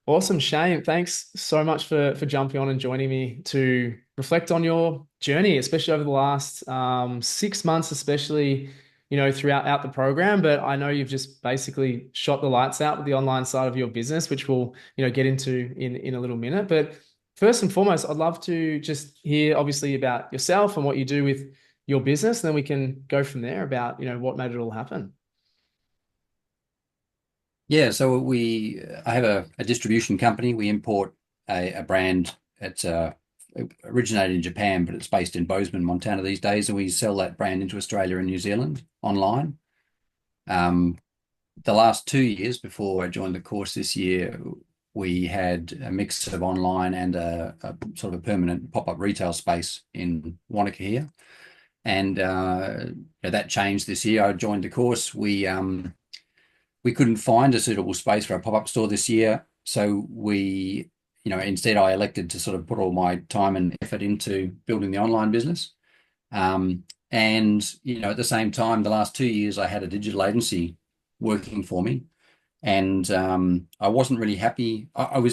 Awesome, Shane. Thanks so much for jumping on and joining me to reflect on your journey, especially over the last 6 months, especially throughout the program. But I know you've just basically shot the lights out with the online side of your business, which we'll get into in a little minute. But first and foremost, I'd love to just hear obviously about yourself and what you do with your business, and then we can go from there about what made it all happen. Yeah, so I have a distribution company. We import a brand. It's originated in Japan, but it's based in Bozeman, Montana these days, and we sell that brand into Australia and New Zealand online. Um, the last 2 years before I joined the course this year, we had a mix of online and a sort of a permanent pop-up retail space in Wanaka here. And that changed this year. I joined the course. We couldn't find a suitable space for a pop-up store this year. So instead I elected to sort of put all my time and effort into building the online business. And at the same time, the last 2 years, I had a digital agency working for me. And I wasn't really happy.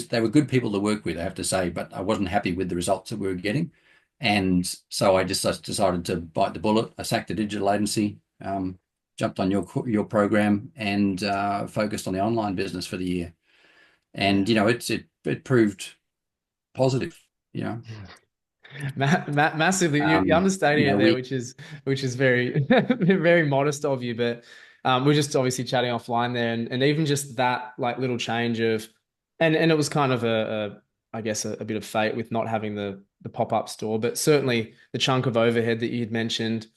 They were good people to work with, I have to say, but I wasn't happy with the results that we were getting. And so I just decided to bite the bullet. I sacked the digital agency, jumped on your program, and focused on the online business for the year. And Yeah. it proved positive. You know, Massively, you're um, understating you it know there, we which is very very modest of you. But we're just obviously chatting offline there, and even just that like little change of, and it was kind of I guess a bit of fate with not having the pop-up store, but certainly the chunk of overhead that you had mentioned,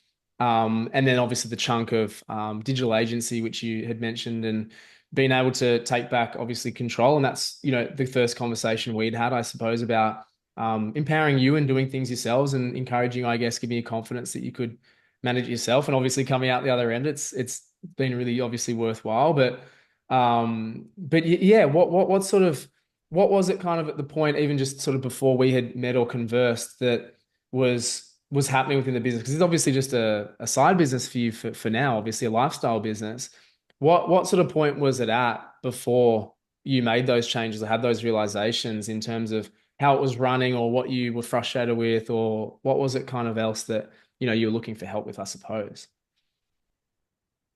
and then obviously the chunk of digital agency which you had mentioned, and being able to take back obviously control, and that's the first conversation we'd had, I suppose, about empowering you and doing things yourselves and encouraging, I guess, giving you confidence that you could manage it yourself. And obviously coming out the other end, it's been really obviously worthwhile. But yeah, what sort of what was it kind of at the point, even just sort of before we had met or conversed, that was happening within the business? Because it's obviously just a side business for you for now, obviously a lifestyle business. What sort of point was it at before you made those changes or had those realizations in terms of how it was running, or what you were frustrated with, or what was it kind of else that you were looking for help with, I suppose?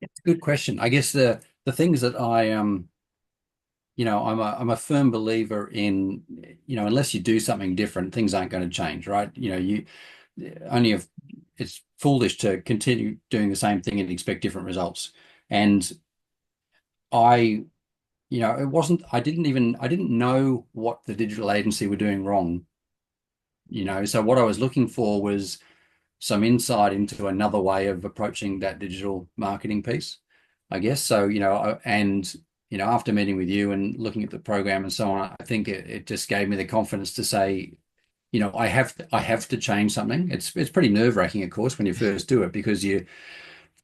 It's a good question. I guess the things that I'm a firm believer in, unless you do something different, things aren't going to change, right? You only have It's foolish to continue doing the same thing and expect different results. And I, it wasn't, I didn't know what the digital agency were doing wrong, so what I was looking for was some insight into another way of approaching that digital marketing piece, I guess. So, after meeting with you and looking at the program and so on, I think it just gave me the confidence to say, I have to change something. It's pretty nerve-wracking, of course, when you first do it, because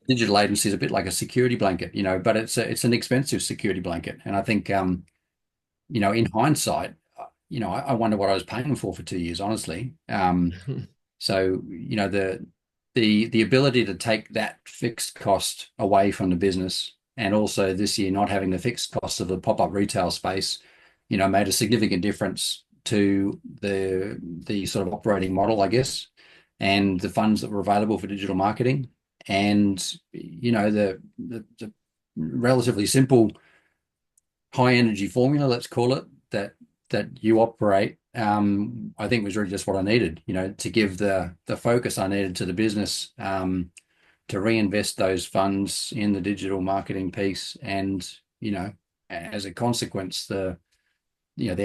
digital agency is a bit like a security blanket, but it's an expensive security blanket. And I think, in hindsight, I wonder what I was paying for 2 years, honestly. So, the ability to take that fixed cost away from the business, and also this year not having the fixed cost of the pop-up retail space, made a significant difference to the sort of operating model, I guess, and the funds that were available for digital marketing. And, the relatively simple high energy formula, let's call it, that you operate, I think was really just what I needed, to give the focus I needed to the business, to reinvest those funds in the digital marketing piece. And, as a consequence, the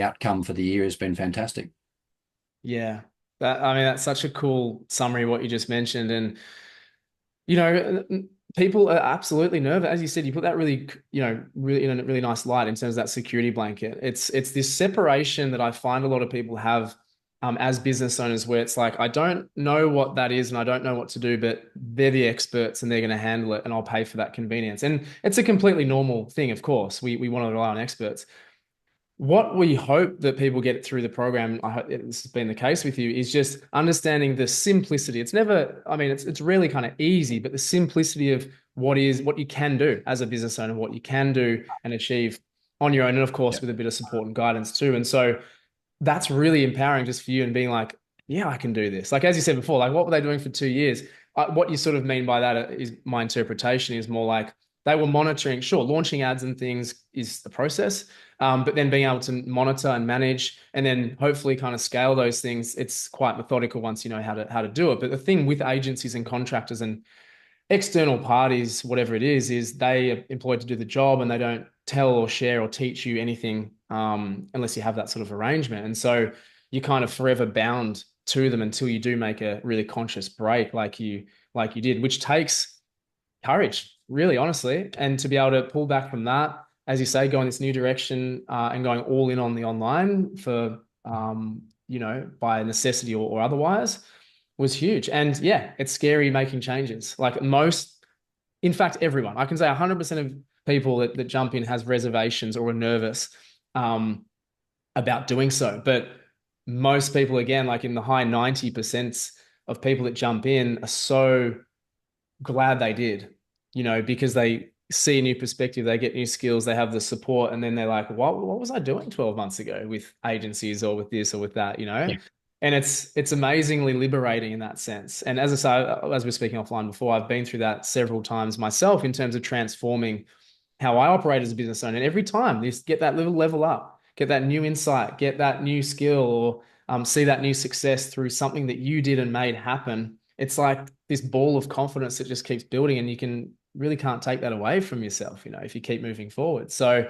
outcome for the year has been fantastic. Yeah, I mean, that's such a cool summary of what you just mentioned. And people are absolutely nervous. As you said, you put that really, really in a really nice light in terms of that security blanket. It's this separation that I find a lot of people have as business owners, where it's like, I don't know what that is and I don't know what to do, but they're the experts and they're going to handle it, and I'll pay for that convenience. And it's a completely normal thing, of course. We want to rely on experts. What we hope that people get through the program, I hope this has been the case with you, is just understanding the simplicity. It's never, I mean, it's really kind of easy, but the simplicity of what you can do as a business owner, what you can do and achieve. on your own, and of Yeah. course with a bit of support and guidance too. And so that's really empowering just for you and being like, yeah, I can do this. Like, as you said before, like what were they doing for 2 years? What you sort of mean by that is my interpretation is more like they were monitoring, sure, launching ads and things is the process. But then being able to monitor and manage and then hopefully kind of scale those things, it's quite methodical once you know how to do it. But the thing with agencies and contractors and external parties, whatever it is they are employed to do the job and they don't tell or share or teach you anything unless you have that sort of arrangement. And so you're kind of forever bound to them until you do make a really conscious break, like you did, which takes courage, really, honestly, and to be able to pull back from that, as you say, go in this new direction and going all in on the online for by necessity or otherwise was huge. And yeah, it's scary making changes. Like most, in fact, everyone, I can say 100% of people that jump in has reservations or are nervous about doing so. But most people, again, like in the high 90% of people that jump in are so glad they did, because they see a new perspective, they get new skills, they have the support, and then they're like, what was I doing 12 months ago with agencies or with this or with that, Yeah. And it's amazingly liberating in that sense. And as I say, as we are speaking offline before, I've been through that several times myself in terms of transforming how I operate as a business owner. And every time you get that little level up, get that new insight, get that new skill, or see that new success through something that you did and made happen. It's like this ball of confidence that just keeps building, and you can really can't take that away from yourself, if you keep moving forward. So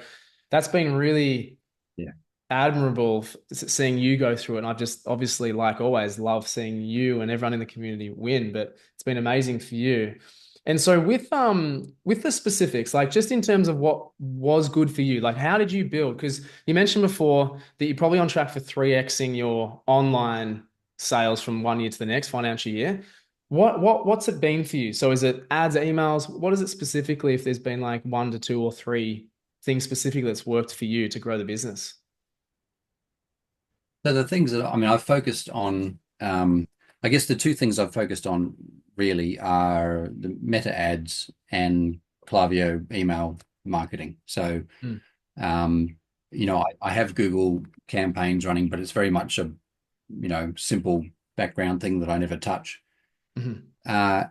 that's been really Yeah. admirable seeing you go through it. And I've just obviously, like always, love seeing you and everyone in the community win, but it's been amazing for you. And so with the specifics, like just in terms of what was good for you, like how did you build? Because you mentioned before that you're probably on track for 3xing your online sales from one year to the next financial year. What's it been for you? So is it ads, emails? What is it specifically if there's been like one to two or three things specifically that's worked for you to grow the business? So the things that I mean, I've focused on, I guess the two things I've focused on really are the meta ads and Klaviyo email marketing. So, Mm. um, I have Google campaigns running, but it's very much a, simple background thing that I never touch. Mhm. Uh,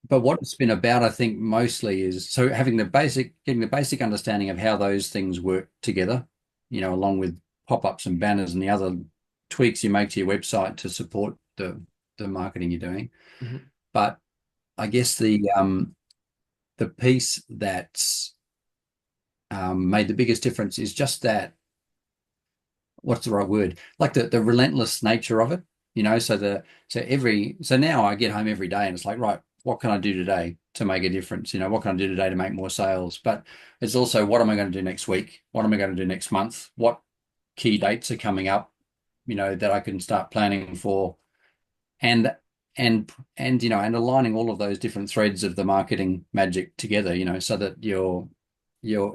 but what it's been about, I think, mostly is so getting the basic understanding of how those things work together, along with pop-ups and banners and the other tweaks you make to your website to support the marketing you're doing. Mhm. But I guess the piece that's made the biggest difference is just that, what's the right word? Like the relentless nature of it, so now I get home every day and it's like, right, what can I do today to make a difference? What can I do today to make more sales? But it's also, what am I going to do next week? What am I going to do next month? What key dates are coming up, that I can start planning for, and and aligning all of those different threads of the marketing magic together, so that your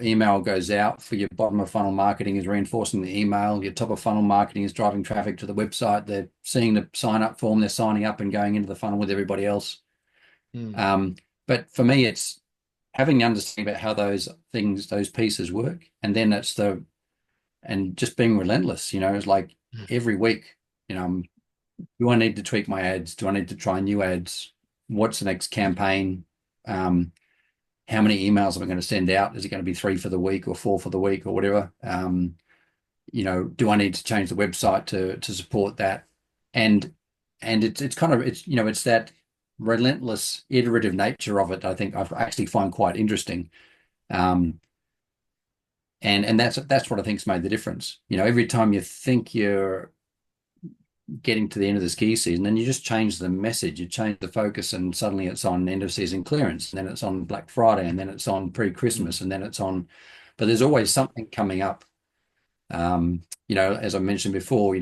email goes out for your bottom of funnel marketing is reinforcing the email. Your top of funnel marketing is driving traffic to the website. They're seeing the sign up form. They're signing up and going into the funnel with everybody else. Mm. Um, but for me, it's having the understanding about how those pieces work, and then and just being relentless. It's like every week, do I need to tweak my ads? Do I need to try new ads? What's the next campaign? How many emails am I going to send out? Is it going to be 3 for the week or 4 for the week or whatever? Do I need to change the website to support that? And it's kind of it's that relentless iterative nature of it. I think I actually find quite interesting. Um, and that's what I think's made the difference. Every time you think you're getting to the end of the ski season, and you just change the message, you change the focus, and suddenly it's on end of season clearance, and then it's on Black Friday, and then it's on pre-Christmas, and then it's on, but there's always something coming up. As I mentioned before,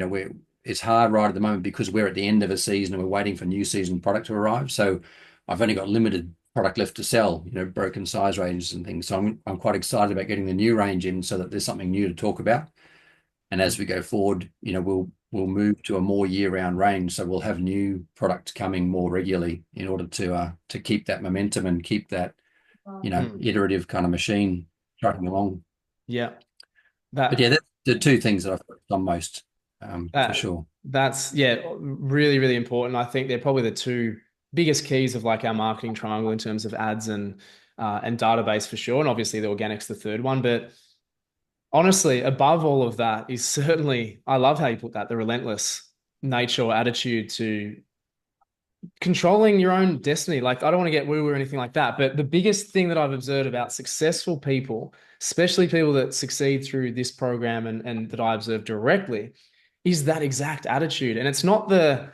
it's hard right at the moment because we're at the end of a season and we're waiting for new season product to arrive. So I've only got limited product left to sell, broken size ranges and things. So I'm quite excited about getting the new range in so that there's something new to talk about. And as we go forward, we'll move to a more year-round range. So we'll have new product coming more regularly in order to keep that momentum and keep that, Mm. iterative kind of machine trucking along. Yeah. But That yeah, that's the two things that I've focused on most, for that sure. that's yeah, really, really important. I think they're probably the two biggest keys of like our marketing triangle in terms of ads and database for sure. And obviously the organic's the third one. But honestly, above all of that is certainly, I love how you put that, the relentless nature or attitude to controlling your own destiny. Like, I don't want to get woo-woo or anything like that, but the biggest thing that I've observed about successful people, especially people that succeed through this program and that I observe directly, is that exact attitude. And it's not the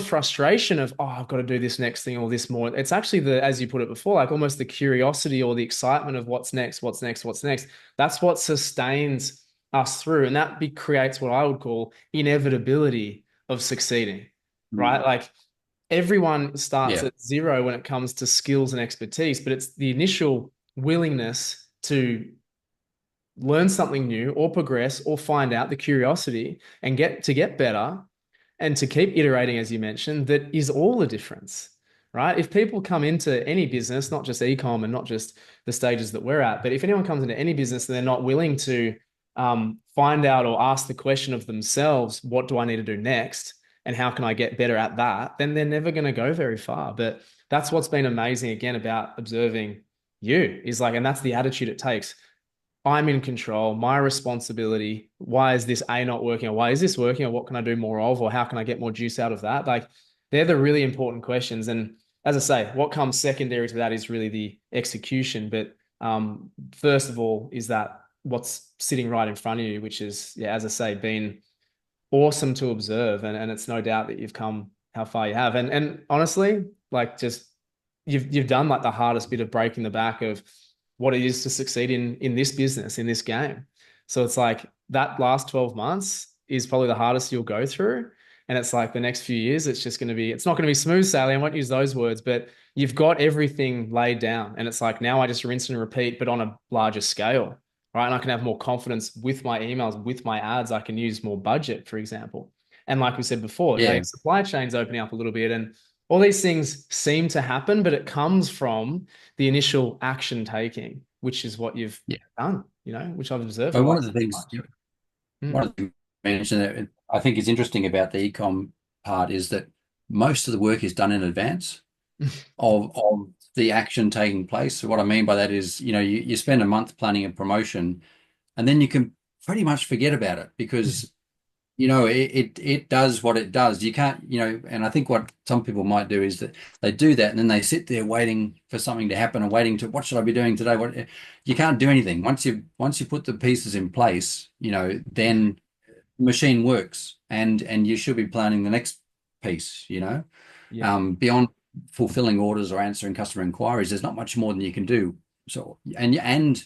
frustration of, oh, I've got to do this next thing or this more. It's actually the, as you put it before, like almost the curiosity or the excitement of what's next, what's next, what's next. That's what sustains us through. And that creates what I would call inevitability of succeeding, right? Mm. Like everyone starts Yeah, at zero when it comes to skills and expertise, but it's the initial willingness to learn something new or progress or find out the curiosity and get better and to keep iterating, as you mentioned, that is all the difference, right? If people come into any business, not just ecom and not just the stages that we're at, but if anyone comes into any business and they're not willing to find out or ask the question of themselves, what do I need to do next? And how can I get better at that? Then they're never going to go very far. But that's what's been amazing again about observing you is like, and that's the attitude it takes. I'm in control, my responsibility. Why is this A not working? Or why is this working? Or what can I do more of? Or how can I get more juice out of that? Like they're the really important questions. And as I say, what comes secondary to that is really the execution. But first of all, is that what's sitting right in front of you, which is, yeah, as I say, been awesome to observe. And it's no doubt that you've come how far you have. And honestly, like just you've done like the hardest bit of breaking the back of what it is to succeed in this business, in this game. So it's like that last 12 months is probably the hardest you'll go through. And it's like the next few years, it's just going to be, it's not going to be smooth sailing. I won't use those words, but you've got everything laid down. And it's like now I just rinse and repeat, but on a larger scale, right? And I can have more confidence with my emails, with my ads. I can use more budget, for example. And like we said before, now yeah, your supply chain's opening up a little bit and all these things seem to happen, but it comes from the initial action taking, which is what you've yeah. done, which I've observed for But the one of last the 12 things, months. one Mm. of the things you mentioned that I think is interesting about the ecom part is that most of the work is done in advance of the action taking place. So what I mean by that is, you spend a month planning a promotion and then you can pretty much forget about it because it does what it does. You can't, and I think what some people might do is that they do that and then they sit there waiting for something to happen and waiting to what should I be doing today? What you can't do anything. Once you put the pieces in place, then the machine works and you should be planning the next piece, Yeah. beyond fulfilling orders or answering customer inquiries, there's not much more than you can do. So and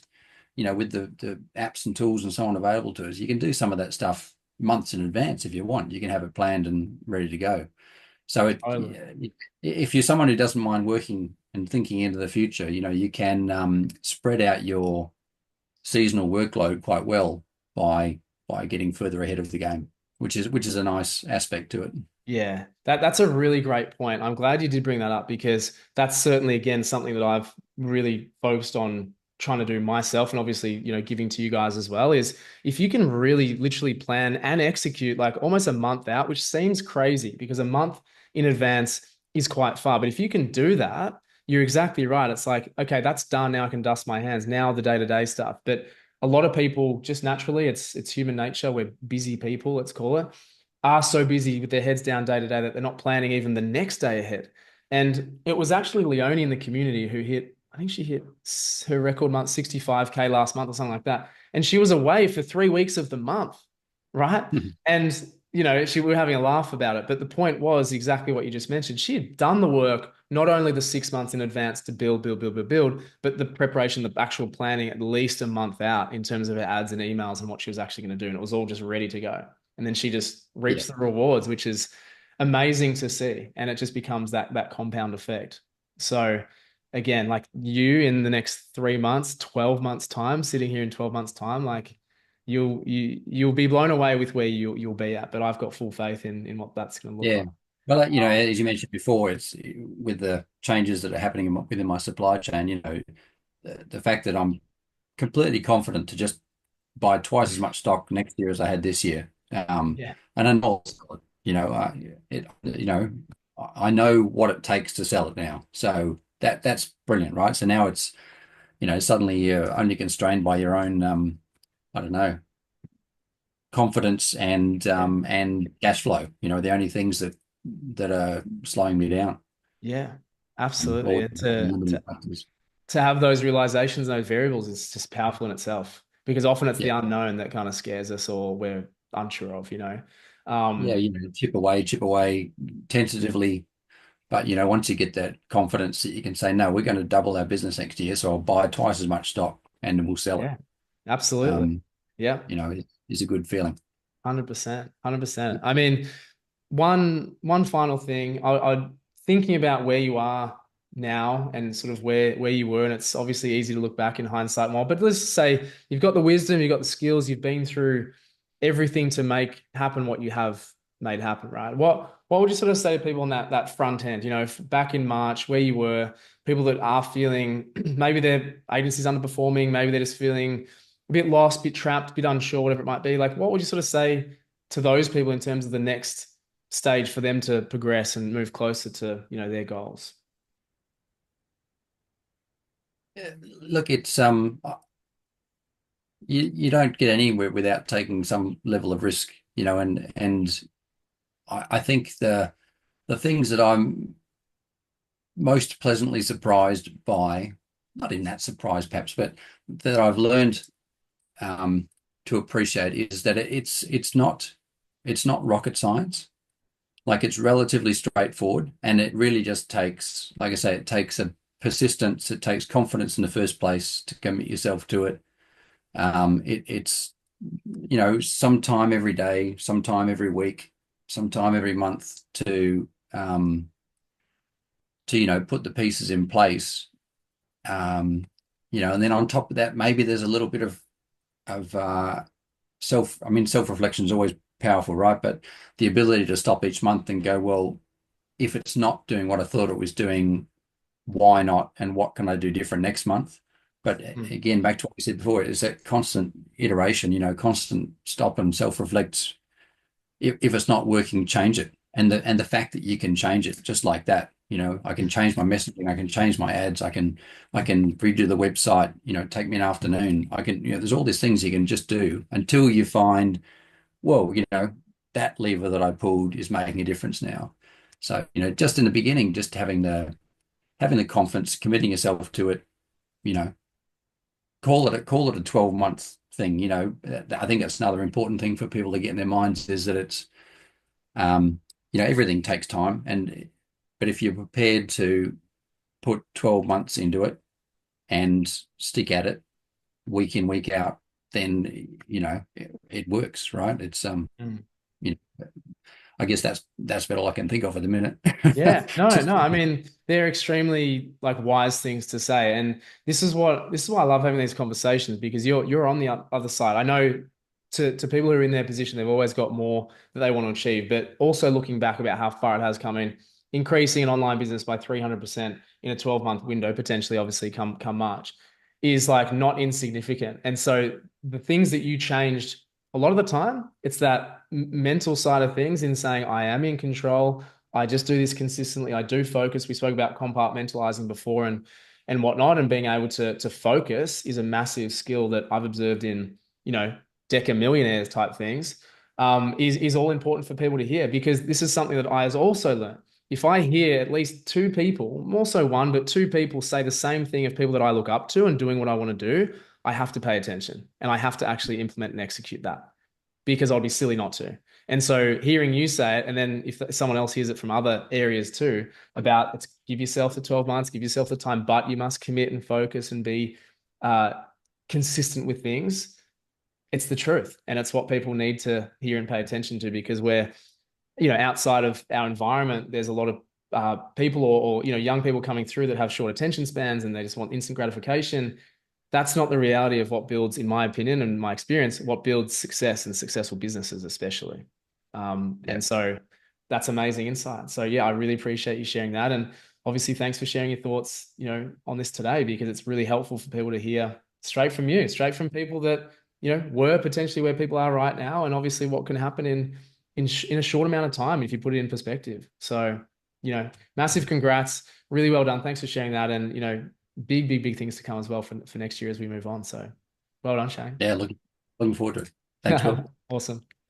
with the apps and tools and so on available to us, you can do some of that stuff months in advance if you want. You can have it planned and ready to go. So Totally. if you're someone who doesn't mind working and thinking into the future, you can spread out your seasonal workload quite well by getting further ahead of the game, which is a nice aspect to it. Yeah, that's a really great point. I'm glad you did bring that up because that's certainly again something that I've really focused on trying to do myself and obviously, giving to you guys as well is if you can really literally plan and execute like almost a month out, which seems crazy because a month in advance is quite far. But if you can do that, you're exactly right. It's like, okay, that's done. Now I can dust my hands. Now the day-to-day stuff. But a lot of people just naturally, it's human nature. We're busy people, let's call it are so busy with their heads down day to day that they're not planning even the next day ahead. And it was actually Leonie in the community who hit, I think she hit her record month, 65K last month or something like that. And she was away for 3 weeks of the month, right? And, we were having a laugh about it. But the point was exactly what you just mentioned. She had done the work, not only the 6 months in advance to build, build, build, build, build, but the preparation, the actual planning at least a month out in terms of her ads and emails and what she was actually going to do. And it was all just ready to go and then she just Yeah, reaps the rewards, which is amazing to see. And it just becomes that compound effect. So again, like you in the next 3 months, 12 months time, sitting here in 12 months time, like you'll be blown away with where you'll be at. But I've got full faith in what that's going to look yeah. like. Well, Um, as you mentioned before, it's with the changes that are happening within my supply chain, the fact that I'm completely confident to just buy twice as much stock next year as I had this year. Yeah. And I know, I know what it takes to sell it now. So that's brilliant, right? So now it's, suddenly you're only constrained by your own, I don't know, confidence Yeah. and cash flow. The only things that are slowing me down. Yeah. Absolutely. All And limiting factors. to have those realizations and those variables is just powerful in itself because often it's Yeah. the unknown that kind of scares us or we're unsure of, Yeah, Um, chip away tentatively. But once you get that confidence that you can say, no, we're going to double our business next year, so I'll buy twice as much stock and we'll sell it. yeah, absolutely. Um, Yeah, it's a good feeling. 100%, 100%. I mean, one final thing, I thinking about where you are now and sort of where you were, and it's obviously easy to look back in hindsight more, but let's say you've got the wisdom, you've got the skills, you've been through everything to make happen what you have made happen, right? What would you sort of say to people on that front end, if back in March where you were, people that are feeling maybe their agency's underperforming, maybe they're just feeling a bit lost, a bit trapped, a bit unsure, whatever it might be, like what would you sort of say to those people in terms of the next stage for them to progress and move closer to, their goals? Look, it's you don't get anywhere without taking some level of risk, and I think the things that I'm most pleasantly surprised by, not in that surprise perhaps, but that I've learned to appreciate is that it's not rocket science. Like it's relatively straightforward, and it really just takes, like I say, it takes a persistence, it takes confidence in the first place to commit yourself to it. It's sometime every day, sometime every week, sometime every month to put the pieces in place. And then on top of that, maybe there's a little bit of self-reflection is always powerful, right? But the ability to stop each month and go, well, if it's not doing what I thought it was doing, why not? And what can I do different next month? But Mm. again, back to what we said before, is that constant iteration, constant stop and self-reflect. If it's not working, change it. And the fact that you can change it just like that, I can change my messaging, I can change my ads, I can redo the website, take me an afternoon. I can, there's all these things you can just do until you find, well, that lever that I pulled is making a difference now. So, just in the beginning, just having the confidence, committing yourself to it, you know, call it a 12-month thing. I think that's another important thing for people to get in their minds is that um, everything takes time, but if you're prepared to put 12 months into it and stick at it week in, week out, then it works, right? It's Mm. you know, I guess that's about all I can think of at the minute. Yeah, no, Just no. I mean, they're extremely like wise things to say, and this is why I love having these conversations because you're on the other side. I know to people who are in their position, they've always got more that they want to achieve, but also looking back about how far it has come in, increasing an online business by 300% in a 12-month window, potentially, obviously, come March, is like not insignificant. And so the things that you changed a lot of the time, it's that mental side of things in saying I am in control. I just do this consistently. I do focus. We spoke about compartmentalizing before and whatnot, and being able to focus is a massive skill that I've observed in, deca millionaires type things. Is all important for people to hear because this is something that I has also learned. If I hear at least two people, more so one, but two people say the same thing of people that I look up to and doing what I want to do, I have to pay attention and I have to actually implement and execute that because I'd be silly not to. And so hearing you say it, and then if someone else hears it from other areas too, about it's give yourself the 12 months, give yourself the time, but you must commit and focus and be uh, consistent with things. It's the truth. And it's what people need to hear and pay attention to because we're, outside of our environment, there's a lot of people or young people coming through that have short attention spans and they just want instant gratification. That's not the reality of what builds, in my opinion and my experience, what builds success and successful businesses, especially. yeah, And so that's amazing insight. So yeah, I really appreciate you sharing that. And obviously, thanks for sharing your thoughts, on this today because it's really helpful for people to hear straight from you, straight from people that were potentially where people are right now, and obviously what can happen in a short amount of time if you put it in perspective. So, massive congrats, really well done. Thanks for sharing that, and big, big, big things to come as well for next year as we move on. So, well done, Shane. Yeah, looking forward to it. Thanks, Will. Awesome.